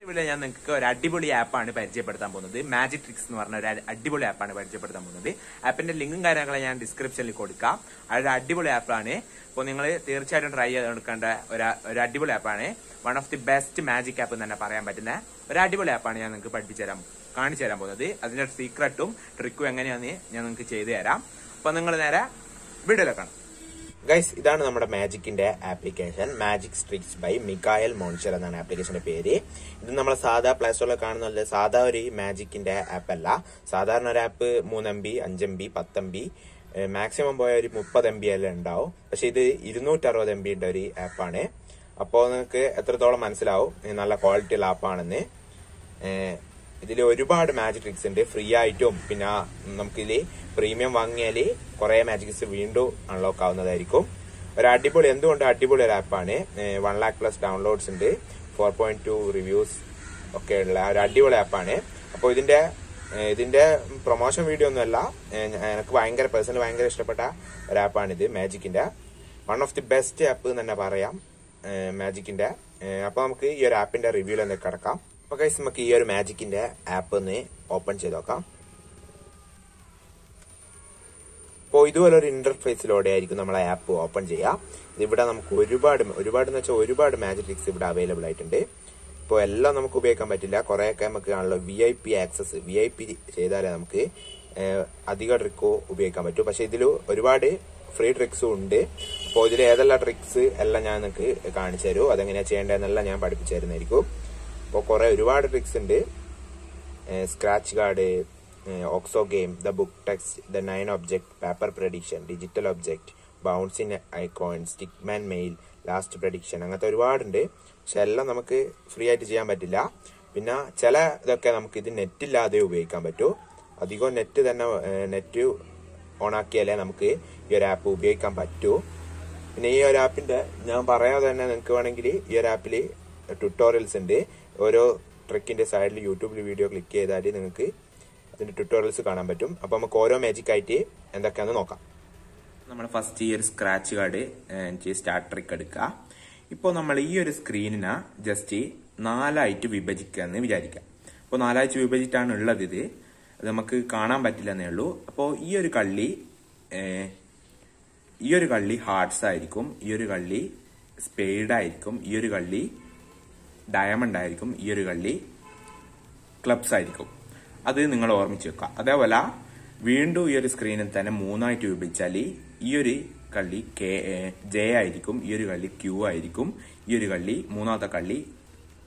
ഇവിടെ ഞാൻ നിങ്ങൾക്ക് ഒരു അടിപൊളി ആപ്പാണ് പരിചയപ്പെടുത്താൻ പോകുന്നത്. മാജിക് ട്രിക്സ് എന്ന് പറഞ്ഞ ഒരു അടിപൊളി ആപ്പാണ് പരിചയപ്പെടുത്താൻ പോകുന്നത്. ആപ്പിന്റെ ലിങ്കും കാര്യങ്ങളും ഞാൻ ഡിസ്ക്രിപ്ഷനിൽ കൊടുക്കാം. അതൊരു അടിപൊളി ആപ്പാണ്. അപ്പോൾ നിങ്ങൾ തീർച്ചയായിട്ടും ട്രൈ ചെയ്ത് എടുക്കേണ്ട ഒരു അടിപൊളി ആപ്പാണ്. One of the best magic app എന്ന് തന്നെ പറയാൻ പറ്റുന്ന ഒരു അടിപൊളി ആപ്പാണ് ഞാൻ നിങ്ങൾക്ക് കാണിച്ചു തരാൻ പോകുന്നത്. അതിന്റെ സീക്രട്ടും ട്രിക്കും എങ്ങനെയാണെന്ന് ഞാൻ നിങ്ങൾക്ക് ചെയ്തു തരാം. അപ്പൊ നിങ്ങൾ നേരെ വീഡിയോയിലേക്ക് കാണാം. ഗൈസ്, ഇതാണ് നമ്മുടെ മാജിക്കിന്റെ ആപ്ലിക്കേഷൻ. മാജിക് ട്രിക്സ് ബൈ മിക്കായൽ മോൺഷർ എന്നാണ് ആപ്ലിക്കേഷന്റെ പേര്. ഇത് നമ്മൾ സാധാ പ്ലേ സ്റ്റോറിൽ കാണുന്നത് സാധാ ഒരു മാജിക്കിന്റെ ആപ്പ് അല്ല. സാധാരണ ഒരു app 3 MB 5 MB 10 MB maximum പോയ ഒരു 30 MB എല്ലാം ഉണ്ടാവും. പക്ഷെ ഇത് 260 MB ന്റെ ഒരു ആപ്പാണ്. അപ്പോൾ നിങ്ങൾക്ക് എത്രത്തോളം മനസ്സിലാവും നല്ല ക്വാളിറ്റി ഉള്ള ആപ്പാണെന്ന്. ഇതിൽ ഒരുപാട് മാജിക് ട്രിക്സ് ഉണ്ട് ഫ്രീ ആയിട്ടും. പിന്നെ നമുക്കിതിൽ പ്രീമിയം വാങ്ങിയാൽ കുറെ മാജിക് ട്രിക്സ് വീണ്ടും അൺലോക്ക് ആവുന്നതായിരിക്കും. എന്തുകൊണ്ട് അടിപൊളി ഒരു ആപ്പാണ്. 1 lakh+ ഡൗൺലോഡ്സ് ഉണ്ട്, 4.2 റിവ്യൂസ് ഒക്കെ ഉള്ള ഒരു അടിപൊളി ആപ്പാണ്. അപ്പോൾ ഇതിന്റെ പ്രൊമോഷൻ വീഡിയോ ഒന്നുമല്ല, എനിക്ക് പേഴ്സണലി ഭയങ്കര ഇഷ്ടപ്പെട്ട ഒരു ആപ്പാണിത്. മാജിക്കിന്റെ one of the best app എന്ന് തന്നെ പറയാം മാജിക്കിന്റെ. അപ്പൊ നമുക്ക് ഈ ഒരു ആപ്പിന്റെ റിവ്യൂയിൽ എന്തൊക്കെ കിടക്കാം. അപ്പൊ ഗൈസ്, നമുക്ക് ഈ ഒരു മാജിക്കിന്റെ ആപ്പ് ഒന്ന് ഓപ്പൺ ചെയ്ത് നോക്കാം. അപ്പോൾ ഇതുപോലെ ഒരു ഇന്റർഫേസിലൂടെ ആയിരിക്കും നമ്മളെ ആപ്പ് ഓപ്പൺ ചെയ്യാം. ഇവിടെ നമുക്ക് ഒരുപാട് മാജിക് ട്രിക്സ് ഇവിടെ അവൈലബിൾ ആയിട്ടുണ്ട്. ഇപ്പോൾ എല്ലാം നമുക്ക് ഉപയോഗിക്കാൻ പറ്റില്ല. കുറെയൊക്കെ നമുക്ക് ആണല്ലോ VIP ആക്സസ്. VIP ചെയ്താലേ നമുക്ക് അധിക ട്രിക്കോ ഉപയോഗിക്കാൻ പറ്റൂ. പക്ഷെ ഇതിൽ ഒരുപാട് ഫ്രീ ട്രിക്സും ഉണ്ട്. അപ്പോൾ ഇതിൽ ഏതെല്ലാം ട്രിക്സ് എല്ലാം ഞാൻ നിങ്ങൾക്ക് കാണിച്ചു തരും. അതെങ്ങനെയാ ചെയ്യേണ്ടതെന്നെല്ലാം ഞാൻ പഠിപ്പിച്ചു തരുന്നതായിരിക്കും. അപ്പോൾ ഒരുപാട് ട്രിക്സ് ഉണ്ട്. Scratch card, oxo game, the book text, the 9 object, paper prediction, digital object, bouncing icon, stickman mail, last prediction, അങ്ങനത്തെ ഒരുപാടുണ്ട്. പക്ഷെ എല്ലാം നമുക്ക് ഫ്രീ ആയിട്ട് ചെയ്യാൻ പറ്റില്ല. പിന്നെ ചില ഇതൊക്കെ നമുക്ക് ഇത് നെറ്റ് ഇല്ലാതെ ഉപയോഗിക്കാൻ പറ്റൂ. അധികം നെറ്റ് ഓൺ ആക്കിയാലേ നമുക്ക് ഈ ഒരു ആപ്പ് ഉപയോഗിക്കാൻ പറ്റൂ. പിന്നെ ഈ ഒരു ആപ്പിന്റെ ഞാൻ പറയാതെ തന്നെ നിങ്ങൾക്ക് വേണമെങ്കിൽ ഈ ഒരു ആപ്പിൽ ട്യൂട്ടോറിയൽസ് ഉണ്ട്. ഓരോ ട്രിക്കിന്റെ സൈഡിൽ യൂട്യൂബിൽ വീഡിയോ ക്ലിക്ക് ചെയ്താൽ നിങ്ങൾക്ക് അതിന്റെ ട്യൂട്ടോറിയൽസ് കാണാൻ പറ്റും. അപ്പൊ നമുക്ക് ഓരോ മാജിക് ആയിട്ട് എന്തൊക്കെയാണെന്ന് നോക്കാം. നമ്മൾ ഫസ്റ്റ് ഈ ഒരു സ്ക്രാച്ച് കാർഡ് സ്റ്റാർട്ട് ട്രിക്ക് എടുക്കുക. ഇപ്പോൾ നമ്മൾ ഈ ഒരു സ്ക്രീനിനെ ജസ്റ്റ് 4ആയിട്ട് വിഭജിക്കാന്ന് വിചാരിക്കാം. അപ്പോൾ 4ആയിട്ട് വിഭജിച്ചിട്ടാണ് ഉള്ളത്. ഇത് നമുക്ക് കാണാൻ പറ്റില്ലെന്നേ ഉള്ളൂ. അപ്പോൾ ഈ ഒരു കള്ളി ഹാർട്സ് ആയിരിക്കും, ഈ ഒരു കള്ളി സ്പേഡ് ആയിരിക്കും, ഈ ഒരു കള്ളി ഡയമണ്ട് ആയിരിക്കും, ഈ ഒരു കള്ളി ക്ലബ്സ് ആയിരിക്കും. അത് നിങ്ങൾ ഓർമ്മിച്ച് വെക്കുക. അതേപോലെ വീണ്ടും ഈ ഒരു സ്ക്രീനിൽ തന്നെ 3ആയിട്ട് വിഭജിച്ചാൽ ഈ ഒരു കള്ളി J ആയിരിക്കും, ഈ ഒരു കള്ളി Q ആയിരിക്കും, ഈ ഒരു കള്ളി മൂന്നാമത്തെ കള്ളി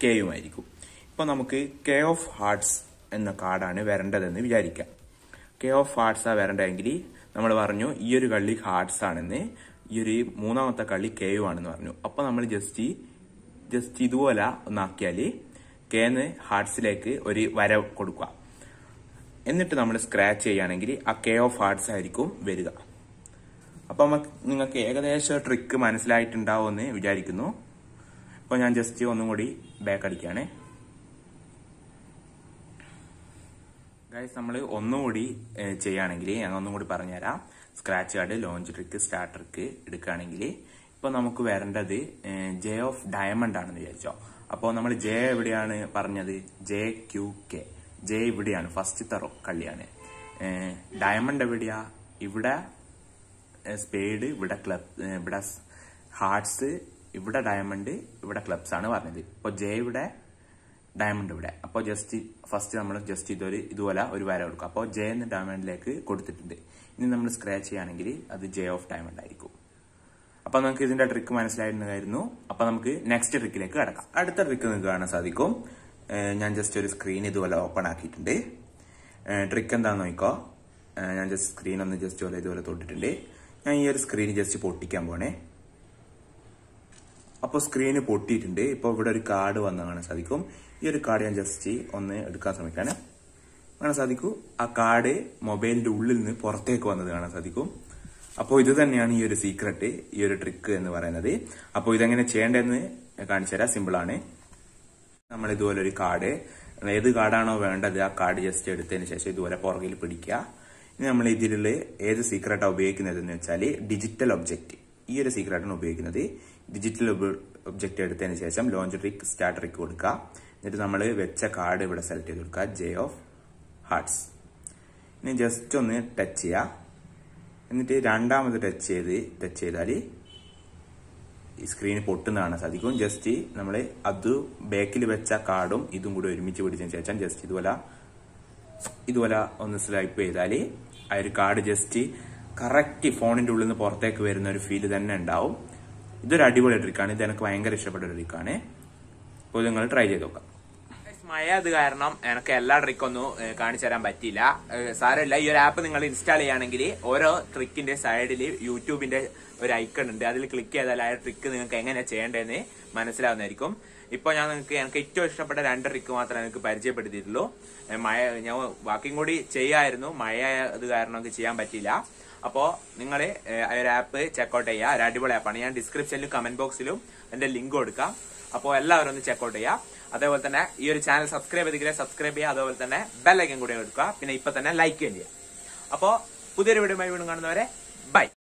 K ആയിരിക്കും. ഇപ്പൊ നമുക്ക് K ഓഫ് ഹാർട്സ് എന്ന കാർഡാണ് വരേണ്ടതെന്ന് വിചാരിക്കാം. K ഓഫ് ഹാർട്സ് ആ വരേണ്ടതെങ്കിൽ നമ്മൾ പറഞ്ഞു ഈ ഒരു കള്ളി ഹാർട്സ് ആണെന്ന്, ഈ ഒരു മൂന്നാമത്തെ കള്ളി K ആണെന്ന് പറഞ്ഞു. അപ്പൊ നമ്മൾ ജസ്റ്റ് ഇതുപോലെ ഒന്നാക്കിയാൽ Kന്ന് ഹാർട്സിലേക്ക് ഒരു വര കൊടുക്കുക. എന്നിട്ട് നമ്മൾ സ്ക്രാച്ച് ചെയ്യുകയാണെങ്കിൽ ആ K ഓഫ് ഹാർട്സ് ആയിരിക്കും വരിക. അപ്പൊ നിങ്ങൾക്ക് ഏകദേശം ട്രിക്ക് മനസ്സിലായിട്ടുണ്ടാവുമെന്ന് വിചാരിക്കുന്നു. അപ്പൊ ഞാൻ ജസ്റ്റ് ഒന്നും കൂടി ബാക്ക് അടിക്കുകയാണ്. ഗൈസ്, നമ്മൾ ഒന്നുകൂടി ചെയ്യുകയാണെങ്കിൽ ഞാൻ ഒന്നും കൂടി പറഞ്ഞുതരാം. Scratch card, launch trick, start trick എടുക്കുകയാണെങ്കിൽ ഇപ്പൊ നമുക്ക് വരേണ്ടത് J ഓഫ് ഡയമണ്ട് ആണെന്ന് വിചാരിച്ചോ. അപ്പോൾ നമ്മൾ J എവിടെയാണ് പറഞ്ഞത്? JQK. J ഇവിടെയാണ്, ഫസ്റ്റത്തെ കള്ളിയാണ്. ഡയമണ്ട് എവിടെയാ? ഇവിടെ സ്പേഡ്, ഇവിടെ ഇവിടെ ഹാർട്സ്, ഇവിടെ ഡയമണ്ട്, ഇവിടെ ക്ലബ്സ് ആണ് പറഞ്ഞത്. അപ്പോൾ J ഇവിടെ, ഡയമണ്ട് ഇവിടെ. അപ്പോൾ ഫസ്റ്റ് നമ്മൾ ഇതുപോലെ ഒരു വര കൊടുക്കും. അപ്പോൾ J എന്ന ഡയമണ്ടിലേക്ക് കൊടുത്തിട്ടുണ്ട്. ഇനി നമ്മൾ സ്ക്രാച്ച് ചെയ്യുകയാണെങ്കിൽ അത് J ഓഫ് ഡയമണ്ട് ആയിരിക്കും. അപ്പൊ നമുക്ക് ഇതിന്റെ ട്രിക്ക് മനസ്സിലായിരുന്നായിരുന്നു. അപ്പൊ നമുക്ക് നെക്സ്റ്റ് ട്രിക്കിലേക്ക് കിടക്കാം. അടുത്ത ട്രിക്ക് നിങ്ങൾക്ക് കാണാൻ സാധിക്കും. ഞാൻ ജസ്റ്റ് ഒരു സ്ക്രീൻ ഇതുപോലെ ഓപ്പൺ ആക്കിയിട്ടുണ്ട്. ട്രിക്ക് എന്താണെന്ന് നോക്കോ. ഞാൻ ജസ്റ്റ് സ്ക്രീൻ ഒന്ന് ഇതുപോലെ തൊട്ടിട്ടുണ്ട്. ഞാൻ ഈ ഒരു സ്ക്രീൻ ജസ്റ്റ് പൊട്ടിക്കാൻ പോണേ. അപ്പോൾ സ്ക്രീന് പൊട്ടിയിട്ടുണ്ട്. ഇപ്പൊ ഇവിടെ ഒരു കാർഡ് വന്ന് കാണാൻ സാധിക്കും. ഈ ഒരു കാർഡ് ഞാൻ ജസ്റ്റ് ഒന്ന് എടുക്കാൻ ശ്രമിക്കാണ്. കാണാൻ സാധിക്കും ആ കാർഡ് മൊബൈലിന്റെ ഉള്ളിൽ നിന്ന് പുറത്തേക്ക് വന്നത് കാണാൻ സാധിക്കും. അപ്പോൾ ഇത് തന്നെയാണ് ഈ ഒരു സീക്രട്ട്, ഈ ഒരു ട്രിക്ക് എന്ന് പറയുന്നത്. അപ്പോൾ ഇതെങ്ങനെ ചെയ്യേണ്ടതെന്ന് കാണിച്ചു തരാം. സിമ്പിൾ ആണ്. നമ്മൾ ഇതുപോലെ ഒരു കാർഡ്, ഏത് കാർഡാണോ വേണ്ടത് ആ കാർഡ് ജസ്റ്റ് എടുത്തതിന് ശേഷം ഇതുപോലെ പുറകിൽ പിടിക്കുക. ഇനി നമ്മൾ ഇതിലുള്ള ഏത് സീക്രട്ടാണ് ഉപയോഗിക്കുന്നത് എന്ന് വെച്ചാൽ ഡിജിറ്റൽ ഒബ്ജക്റ്റ്. ഈ ഒരു സീക്രട്ടാണ് ഉപയോഗിക്കുന്നത്. ഡിജിറ്റൽ ഒബ്ജക്റ്റ് എടുത്തതിന് ശേഷം ലോഞ്ച് ട്രിക്ക്, സ്റ്റാർട്ട് ട്രിക്ക് കൊടുക്കുക. എന്നിട്ട് നമ്മൾ വെച്ച കാർഡ് ഇവിടെ സെലക്ട് ചെയ്ത് കൊടുക്കുക, ജെ ഓഫ് ഹാർട്സ്. ഇനി ജസ്റ്റ് ഒന്ന് ടച്ച് ചെയ്യുക. എന്നിട്ട് രണ്ടാമത് ടച്ച് ചെയ്താൽ ഈ സ്ക്രീൻ പൊട്ടുന്ന കാണാൻ സാധിക്കും. ജസ്റ്റ് നമ്മൾ അത് ബാക്കിൽ വെച്ച കാർഡും ഇതും കൂടി ഒരുമിച്ച് പിടിച്ചതിന് ശേഷം ജസ്റ്റ് ഇതുപോലെ ഒന്ന് സ്വൈപ്പ് ചെയ്താൽ ആ ഒരു കാർഡ് ജസ്റ്റ് കറക്റ്റ് ഫോണിന്റെ ഉള്ളിൽ നിന്ന് പുറത്തേക്ക് വരുന്ന ഒരു ഫീല് തന്നെ ഉണ്ടാവും. ഇതൊരു അടിപൊളി ട്രിക്കാണ്. ഇത് എനിക്ക് ഭയങ്കര ഇഷ്ടപ്പെട്ട ഒരു ട്രിക്കാണ്. അപ്പോൾ നിങ്ങൾ ട്രൈ ചെയ്ത് നോക്കാം. മഴ അത് കാരണം എനിക്ക് എല്ലാ ട്രിക്കൊന്നും കാണിച്ചു തരാൻ പറ്റിയില്ല. സാരമില്ല, ഈ ഒരു ആപ്പ് നിങ്ങൾ ഇൻസ്റ്റാൾ ചെയ്യുകയാണെങ്കിൽ ഓരോ ട്രിക്കിന്റെ സൈഡിൽ യൂട്യൂബിന്റെ ഒരു ഐക്കൺ ഉണ്ട്. അതിൽ ക്ലിക്ക് ചെയ്താൽ ആ ട്രിക്ക് നിങ്ങൾക്ക് എങ്ങനെ ചെയ്യേണ്ടതെന്ന് മനസ്സിലാവുന്നതായിരിക്കും. ഇപ്പൊ എനിക്ക് ഏറ്റവും ഇഷ്ടപ്പെട്ട 2 ട്രിക്ക് മാത്രമേ എനിക്ക് പരിചയപ്പെടുത്തിയിട്ടുള്ളൂ. ഞാൻ ബാക്കിയും കൂടി ചെയ്യായിരുന്നു, മഴ അത് കാരണം എനിക്ക് ചെയ്യാൻ പറ്റിയില്ല. അപ്പോ നിങ്ങൾ ഒരു ആപ്പ് ചെക്കൗട്ട് ചെയ്യുക. ഒരു അടിപൊളി ആപ്പാണ്. ഞാൻ ഡിസ്ക്രിപ്ഷനിലും കമന്റ് ബോക്സിലും എന്റെ ലിങ്ക് കൊടുക്കാം. അപ്പോൾ എല്ലാവരും ഒന്ന് ചെക്കൗട്ട് ചെയ്യുക. അതേപോലെ തന്നെ ഈ ഒരു ചാനൽ സബ്സ്ക്രൈബ് ചെയ്തിട്ട് സബ്സ്ക്രൈബ് ചെയ്യുക. അതേപോലെ തന്നെ ബെൽ ഐക്കൺ കൂടി എടുക്കുക. പിന്നെ ഇപ്പൊ തന്നെ ലൈക്ക് ചെയ്യുക. അപ്പോ പുതിയൊരു വീഡിയോ വീണ്ടും കാണുന്നവരെ ബൈ.